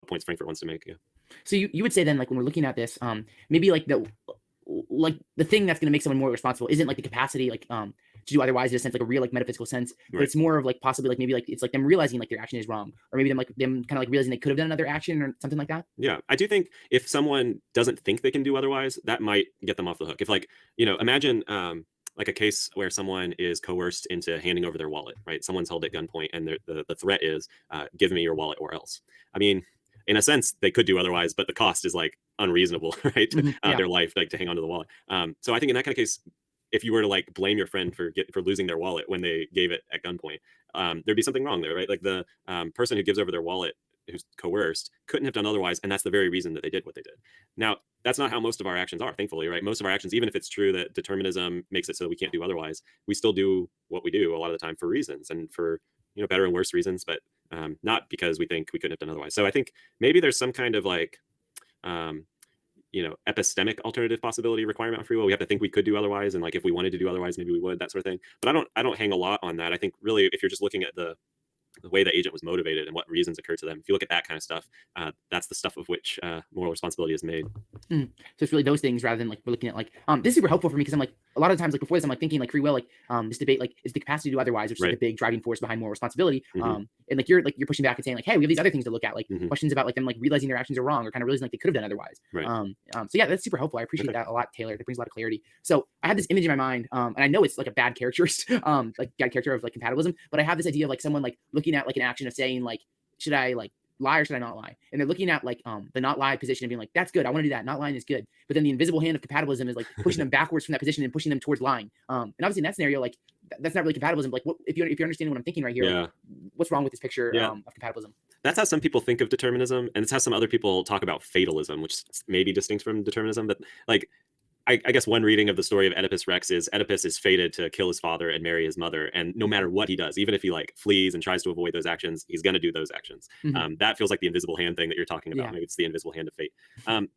points Frankfurt wants to make. Yeah. So you would say then, like, when we're looking at this, maybe like the thing that's going to make someone more responsible isn't like the capacity to do otherwise in a sense, like a real like metaphysical sense, but Right. it's more of like possibly like maybe like it's like them realizing like their action is wrong, or maybe them kind of like realizing they could have done another action or something like that. Yeah, I do think if someone doesn't think they can do otherwise, that might get them off the hook. If like, imagine like a case where someone is coerced into handing over their wallet, right? Someone's held at gunpoint, and the threat is, "Give me your wallet or else." I mean, in a sense, they could do otherwise, but the cost is like unreasonable, right? Yeah. Their life, like to hang onto the wallet. So I think in that kind of case, if you were to like blame your friend for losing their wallet when they gave it at gunpoint, there'd be something wrong there, right? Like the person who gives over their wallet, who's coerced, couldn't have done otherwise, and that's the very reason that they did what they did. Now, that's not how most of our actions are, thankfully, right? Most of our actions, even if it's true that determinism makes it so we can't do otherwise, we still do what we do a lot of the time for reasons, and for better and worse reasons, but not because we think we couldn't have done otherwise. So I think maybe there's some kind of like um, epistemic alternative possibility requirement on free will. We have to think we could do otherwise, and like if we wanted to do otherwise, maybe we would, that sort of thing. But I don't hang a lot on that. I think really, if you're just looking at the way the agent was motivated and what reasons occurred to them. If you look at that kind of stuff, that's the stuff of which moral responsibility is made. Mm. So it's really those things rather than like we're looking at like this is super helpful for me because I'm like a lot of times like before this I'm like thinking like free will like this debate like is the capacity to do otherwise, which is like Right. a big driving force behind moral responsibility. Hmm. And like you're pushing back and saying like hey we have these other things to look at like Hmm. questions about like them like realizing their actions are wrong or kind of realizing like they could have done otherwise. Right. So yeah, that's super helpful. I appreciate Okay. that a lot, Taylor. That brings a lot of clarity. So I had this image in my mind, and I know it's like a bad character, like bad character of like compatibilism, but I have this idea of like someone like looking at like an action of saying like should I like lie or should I not lie? And they're looking at like the not lie position and being like, that's good. I want to do that. Not lying is good. But then the invisible hand of compatibilism is like pushing them backwards from that position and pushing them towards lying. And obviously in that scenario, like that's not really compatibilism. Like what if you're understanding what I'm thinking right here, like Yeah. what's wrong with this picture Yeah. of compatibilism? That's how some people think of determinism, and it's how some other people talk about fatalism, which may be distinct from determinism. But like, I guess one reading of the story of Oedipus Rex is Oedipus is fated to kill his father and marry his mother, and no matter what he does, even if he like flees and tries to avoid those actions, he's going to do those actions. Mhm. That feels like the invisible hand thing that you're talking about. Yeah. Maybe it's the invisible hand of fate. Um,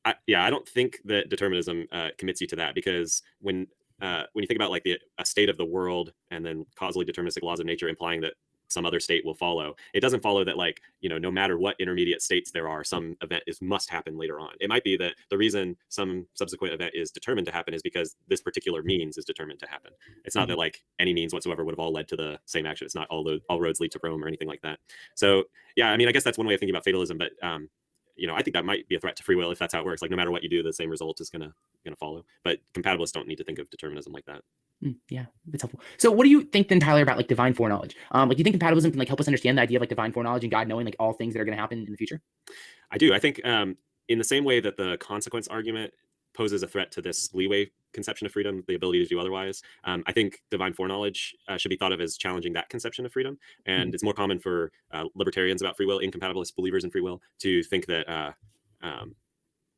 I, yeah, I don't think that determinism commits you to that, because when you think about like a state of the world and then causally deterministic laws of nature implying that some other state will follow, it doesn't follow that like no matter what intermediate states there are, some event is must happen later on. It might be that the reason some subsequent event is determined to happen is because this particular means is determined to happen. It's not that Mhm. like any means whatsoever would have all led to the same action. It's not all roads lead to Rome or anything like that. So yeah, I mean, I guess that's one way of thinking about fatalism, but I think that might be a threat to free will if that's how it works. Like no matter what you do, the same result is gonna follow. But compatibilists don't need to think of determinism like that. Yeah, that's helpful. So, what do you think then, Tyler, about like divine foreknowledge? Like, do you think compatibilism can like help us understand the idea of like divine foreknowledge and God knowing like all things that are going to happen in the future? I do. I think in the same way that the consequence argument poses a threat to this leeway conception of freedom, the ability to do otherwise, I think divine foreknowledge should be thought of as challenging that conception of freedom. Mhm. And it's more common for libertarians about free will, incompatibilist believers in free will, to think that um,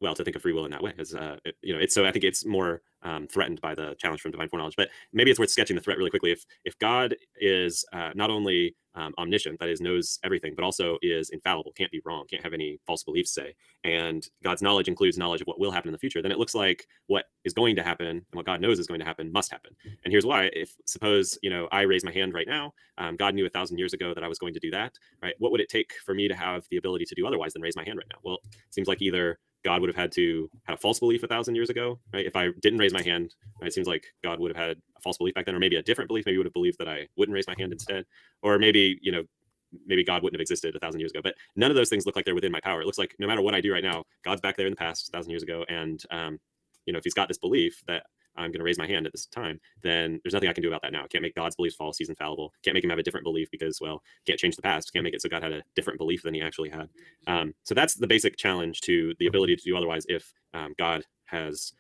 to think of free will in that way, as it's so I think it's more threatened by the challenge from divine foreknowledge. But maybe it's worth sketching the threat really quickly. If God is not only omniscient, that is, knows everything, but also is infallible, can't be wrong, can't have any false beliefs, say, and God's knowledge includes knowledge of what will happen in the future, then it looks like what is going to happen and what God knows is going to happen must happen. And here's why: if suppose I raise my hand right now, God knew 1,000 years ago that I was going to do that, right? What would it take for me to have the ability to do otherwise than raise my hand right now? Well, it seems like either God would have had to have a false belief 1,000 years ago, right? If I didn't raise my hand, right, it seems like God would have had a false belief back then, or maybe a different belief. Maybe he would have believed that I wouldn't raise my hand instead, or maybe God wouldn't have existed 1,000 years ago. But none of those things look like they're within my power. It looks like no matter what I do right now, God's back there in the past 1,000 years ago, and if he's got this belief that I'm going to raise my hand at this time, then there's nothing I can do about that now. I can't make God's beliefs false. He's infallible. Can't make him have a different belief because, well, can't change the past. Can't make it so God had a different belief than he actually had. So that's the basic challenge to the ability to do otherwise if God has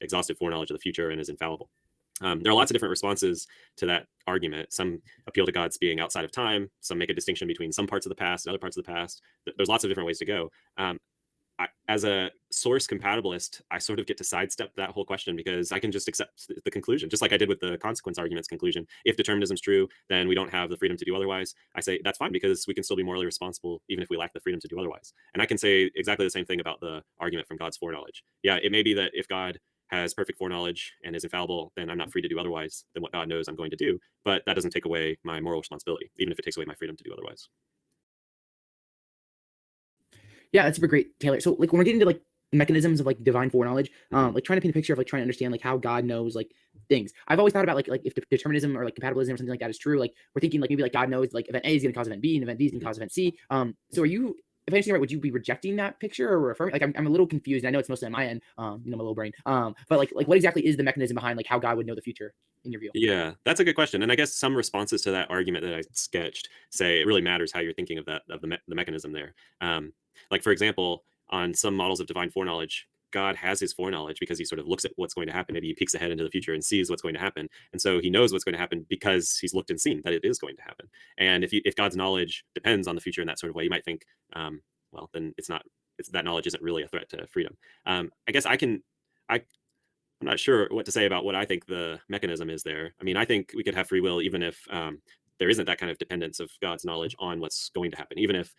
exhaustive foreknowledge of the future and is infallible. There are lots of different responses to that argument. Some appeal to God's being outside of time. Some make a distinction between some parts of the past and other parts of the past. There's lots of different ways to go. As a source compatibilist, I sort of get to sidestep that whole question because I can just accept the conclusion, just like I did with the consequence argument's conclusion. If determinism is true, then we don't have the freedom to do otherwise. I say that's fine because we can still be morally responsible even if we lack the freedom to do otherwise. And I can say exactly the same thing about the argument from God's foreknowledge. Yeah, it may be that if God has perfect foreknowledge and is infallible, then I'm not free to do otherwise than what God knows I'm going to do. But that doesn't take away my moral responsibility, even if it takes away my freedom to do otherwise. Yeah, that's super great, Taylor. So like when we're getting to like mechanisms of like divine foreknowledge, Mhm. like trying to paint a picture of like trying to understand like how God knows like things. I've always thought about like if determinism or like compatibilism or something like that is true, like we're thinking like maybe like God knows like event A is going to cause event B and event B is going to Mhm. cause event C. So are you, if I understand right, would you be rejecting that picture or affirming? Like I'm a little confused. I know it's mostly on my end, my little brain. But like what exactly is the mechanism behind like how God would know the future in your view? Yeah, that's a good question, and I guess some responses to that argument that I sketched say it really matters how you're thinking of the mechanism there. Like for example, on some models of divine foreknowledge, God has his foreknowledge because he sort of looks at what's going to happen. Maybe he peeks ahead into the future and sees what's going to happen, and so he knows what's going to happen because he's looked and seen that it is going to happen. And if God's knowledge depends on the future in that sort of way, you might think, well, then it's not. That knowledge isn't really a threat to freedom. I guess I I'm not sure what to say about what I think the mechanism is there. I mean, I think we could have free will even if there isn't that kind of dependence of God's knowledge on what's going to happen. Even if,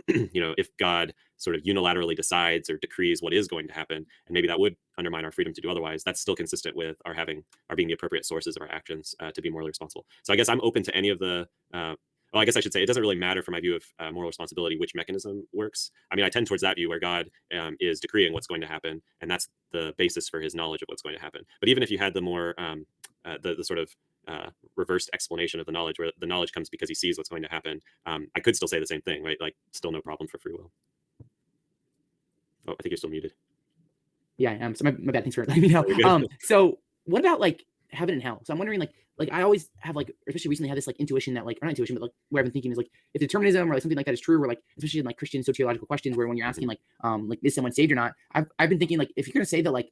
if God sort of unilaterally decides or decrees what is going to happen, and maybe that would undermine our freedom to do otherwise, that's still consistent with our being the appropriate sources of our actions to be morally responsible. So I guess I'm open to any of the. Well, I guess I should say it doesn't really matter for my view of moral responsibility which mechanism works. I mean, I tend towards that view where God is decreeing what's going to happen, and that's the basis for his knowledge of what's going to happen. But even if you had the more the sort of reversed explanation of the knowledge, where the knowledge comes because he sees what's going to happen, I could still say the same thing, right? Like, still no problem for free will. Oh, I think you're still muted. Yeah, I am. So my bad. Thanks for letting me know. Oh, you're good. So what about like heaven and hell? So I'm wondering, like I always have like, especially recently, had this like intuition that like, or not intuition, but like what I've been thinking is like, if determinism or like something like that is true, or like especially in like Christian sociological questions, where when you're asking Mhm. like is someone saved or not, I've been thinking like if you're gonna say that like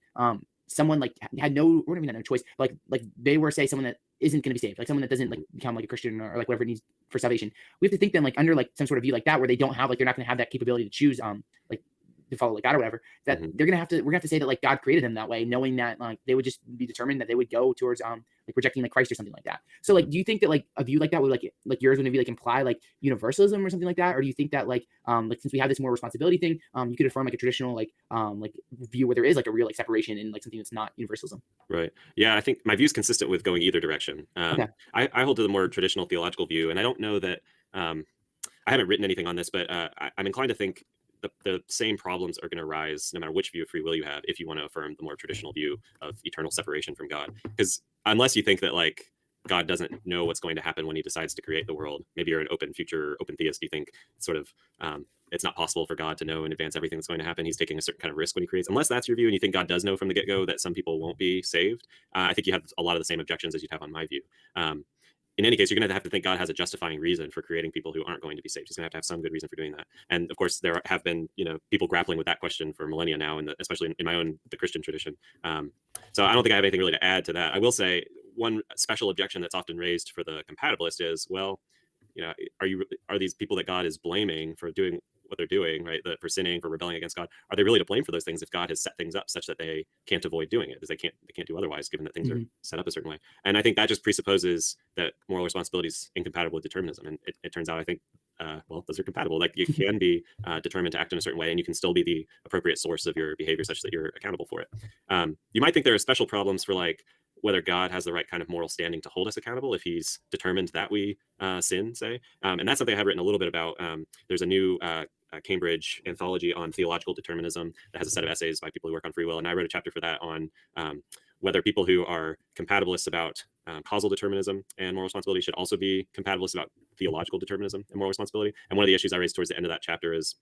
someone like had no, or maybe not no choice, but like they were say someone that isn't going to be saved, like someone that doesn't like Mhm. become like a Christian or like whatever it needs for salvation. We have to think then like under like some sort of view like that, where they don't have like they're not going to have that capability to choose like to follow like God or whatever, that Mhm. we're gonna have to say that like God created them that way, knowing that like they would just be determined that they would go towards like rejecting like Christ or something like that. So Mhm. like do you think that like a view like that would like yours would maybe like imply like universalism or something like that? Or do you think that like since we have this more responsibility thing, you could affirm like a traditional like view where there is like a real like separation in like something that's not universalism? Right. Yeah, I think my view is consistent with going either direction. Okay. I hold to the more traditional theological view, and I don't know that I haven't written anything on this, but I'm inclined to think the same problems are going to arise no matter which view of free will you have if you want to affirm the more traditional view of eternal separation from God. Because unless you think that like God doesn't know what's going to happen when he decides to create the world, maybe you're an open future, open theist, you think sort of it's not possible for God to know in advance everything that's going to happen. He's taking a certain kind of risk when he creates. Unless that's your view and you think God does know from the get-go that some people won't be saved, I think you have a lot of the same objections as you'd have on my view. In any case, you're going to have to think God has a justifying reason for creating people who aren't going to be saved. He's going to have some good reason for doing that. And of course, there have been people grappling with that question for millennia now, and especially in my own the Christian tradition. So I don't think I have anything really to add to that. I will say one special objection that's often raised for the compatibilist is, well, are these people that God is blaming for doing what they're doing, right? For sinning, for rebelling against God, are they really to blame for those things if God has set things up such that they can't avoid doing it, because they can't do otherwise, given that things are Hmm. set up a certain way? And I think that just presupposes that moral responsibility is incompatible with determinism, and it turns out I think. Well, those are compatible. Like you can be determined to act in a certain way, and you can still be the appropriate source of your behavior, such that you're accountable for it. You might think there are special problems for like whether God has the right kind of moral standing to hold us accountable if he's determined that we sin, say. And that's something I have written a little bit about. There's a new Cambridge anthology on theological determinism that has a set of essays by people who work on free will. And I wrote a chapter for that on whether people who are compatibilists about causal determinism and moral responsibility should also be compatibilists about theological determinism and moral responsibility. And one of the issues I raised towards the end of that chapter is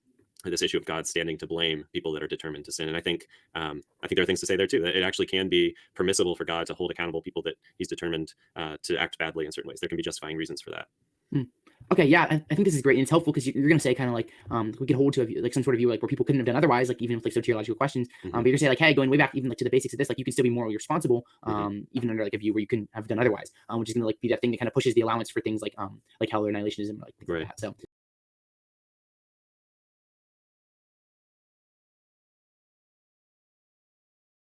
this issue of God standing to blame people that are determined to sin. And I think there are things to say there too, that it actually can be permissible for God to hold accountable people that he's determined to act badly in certain ways. There can be justifying reasons for that. Hmm. Okay, yeah, I think this is great, and it's helpful because you're going to say kind of like we could hold to a view, like some sort of view like where people couldn't have done otherwise, like even with like soteriological questions. Hmm. But you're gonna say like, hey, going way back even like to the basics of this, like you can still be morally responsible, Hmm. even under like a view where you couldn't have done otherwise, which is gonna like be that thing that kind of pushes the allowance for things like hell or annihilationism, or like things like Right. that. So